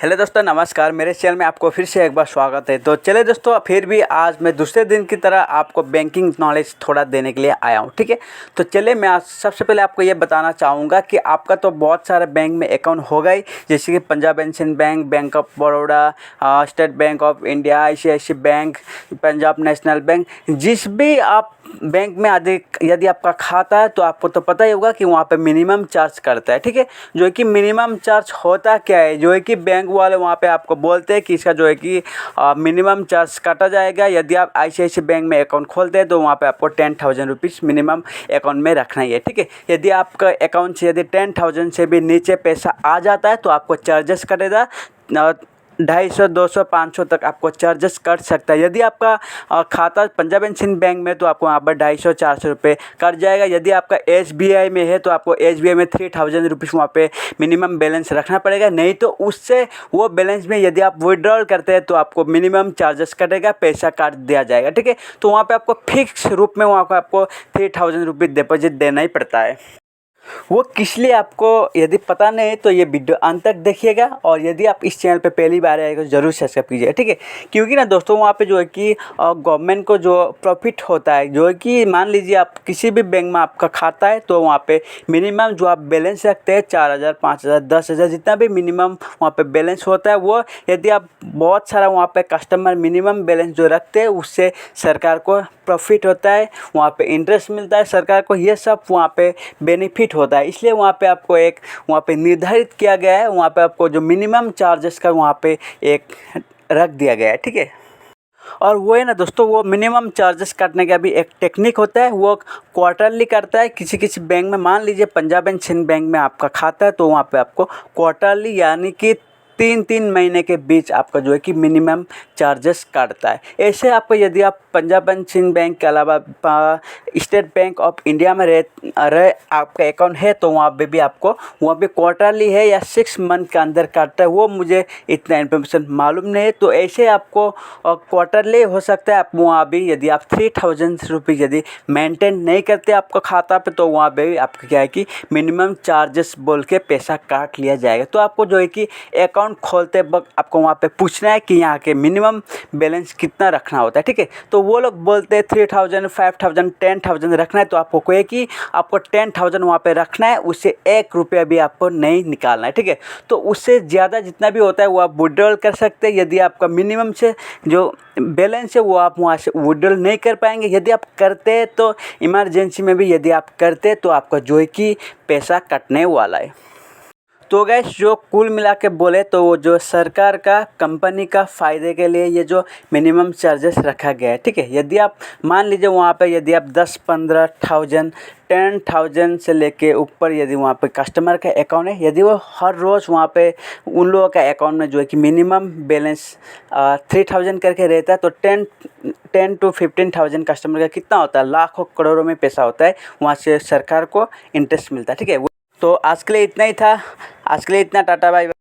Hello दोस्तों, नमस्कार। मेरे चैनल में आपको फिर से एक बार स्वागत है। तो चले दोस्तों, फिर भी आज मैं दूसरे दिन की तरह आपको बैंकिंग नॉलेज थोड़ा देने के लिए आया हूँ। ठीक है, तो चले मैं आज सबसे पहले आपको ये बताना चाहूँगा कि आपका तो बहुत सारे बैंक में अकाउंट होगा ही, जैसे कि Punjab and bank, bank of Baroda, state bank of India, ICICI bank, Punjab national bank. जिस भी आप बैंक में यदि आपका खाता है तो आपको तो पता ही होगा कि वहाँ पे मिनिमम चार्ज करता है। ठीक है, जो है कि मिनिमम चार्ज होता क्या है, जो है कि बैंक वाले वहाँ पे आपको बोलते हैं कि इसका जो है कि मिनिमम चार्ज काटा जाएगा। यदि आप ICICI बैंक में अकाउंट खोलते हैं तो वहाँ पे आपको 10,000 रुपीज़ मिनिमम अकाउंट में रखना ही है। ठीक है, यदि आपका अकाउंट से यदि 10,000 से भी नीचे पैसा आ जाता है तो आपको चार्जेस कटेगा। 250, 200, 500 तक आपको चार्जेस कट सकता है। यदि आपका खाता पंजाब एंड सिंध बैंक में तो आपको वहाँ पर 250, 400 रुपये कट जाएगा। यदि आपका SBI में है तो आपको SBI में 3,000 रुपीज़ वहाँ पे मिनिमम बैलेंस रखना पड़ेगा। नहीं तो उससे वो बैलेंस में यदि आप विड्रॉल करते हैं तो आपको मिनिमम चार्जेस कटेगा, पैसा काट दिया जाएगा। ठीक है, तो वहाँ पर आपको फिक्स रूप में वहाँ पर आपको 3,000 रुपीज़ डिपॉजिट देना ही पड़ता है। वो किस लिए आपको यदि पता नहीं है तो ये वीडियो अंत तक देखिएगा, और यदि आप इस चैनल पे पहली बार आए तो ज़रूर सब्सक्राइब कीजिएगा। ठीक है, क्योंकि ना दोस्तों वहाँ पे जो है कि गवर्नमेंट को जो प्रॉफिट होता है, जो है कि मान लीजिए आप किसी भी बैंक में आपका खाता है तो वहाँ पे मिनिमम जो आप बैलेंस रखते हैं 4,000, 5,000, 10,000 जितना भी मिनिमम वहाँ पे बैलेंस होता है, वो यदि आप बहुत सारा वहाँ पे कस्टमर मिनिमम बैलेंस जो रखते हैं उससे सरकार को प्रॉफिट होता है, वहाँ पे इंटरेस्ट मिलता है सरकार को, ये सब वहाँ पे बेनिफिट होता है। इसलिए वहाँ पे आपको एक वहाँ पे निर्धारित किया गया है, वहाँ पे आपको जो मिनिमम चार्जेस का वहाँ पे एक रख दिया गया है। ठीक है, और वो है ना दोस्तों, वो मिनिमम चार्जेस काटने का भी एक टेक्निक होता है, वो क्वार्टरली करता है। किसी किसी बैंक में मान लीजिए पंजाब एंड सिंध बैंक में आपका खाता है तो वहाँ पे आपको क्वार्टरली यानी कि 3-3 महीने के बीच आपका जो है कि मिनिमम चार्जेस काटता है। ऐसे आपको यदि आप पंजाब एंड सिंध बैंक के अलावा स्टेट बैंक ऑफ इंडिया में रहे आपका अकाउंट है तो वहाँ पे भी आपको वहाँ पे क्वार्टरली है या 6 मंथ के अंदर काटता है, वो मुझे इतना इन्फॉर्मेशन मालूम नहीं है। तो ऐसे आपको क्वार्टरली हो सकता है। आप वहाँ भी यदि आप 3,000 रुपीज़ यदि मेंटेन नहीं करते आपका खाता पे तो वहाँ पे भी आपका क्या है कि मिनिमम चार्जेस बोल के पैसा काट लिया जाएगा। तो आपको जो है कि अकाउंट खोलते वक्त आपको वहाँ पे पूछना है कि यहाँ के मिनिमम बैलेंस कितना रखना होता है। ठीक है, तो वो लोग बोलते हैं 3,000, 5,000, 10,000 रखना है, तो आपको कोई कि आपको 10,000 वहाँ पे रखना है, उससे 1 रुपया भी आपको नहीं निकालना है। ठीक है, तो उससे ज़्यादा जितना भी होता है वो आप विड्रॉल कर सकते हैं। यदि आपका मिनिमम से जो बैलेंस है वो आप वहाँ से विड्रॉल नहीं कर पाएंगे। यदि आप करते हैं तो इमरजेंसी में भी यदि आप करते हैं तो आपका जो है कि पैसा कटने वाला है। तो गैस, जो कुल मिला के बोले तो वो जो सरकार का कंपनी का फ़ायदे के लिए ये जो मिनिमम चार्जेस रखा गया है। ठीक है, यदि आप मान लीजिए वहाँ पे यदि आप 10-15,000, 10,000 से लेके ऊपर यदि वहाँ पे कस्टमर का अकाउंट है, यदि वो हर रोज़ वहाँ पे उन लोगों का अकाउंट में जो है कि मिनिमम बैलेंस 3,000 करके रहता है तो 10 to 15,000 कस्टमर का कितना होता है, लाखों करोड़ों में पैसा होता है, वहाँ से सरकार को इंटरेस्ट मिलता है। ठीक है, तो आज के लिए इतना ही था। आज के लिए इतना, टाटा बाय बाय।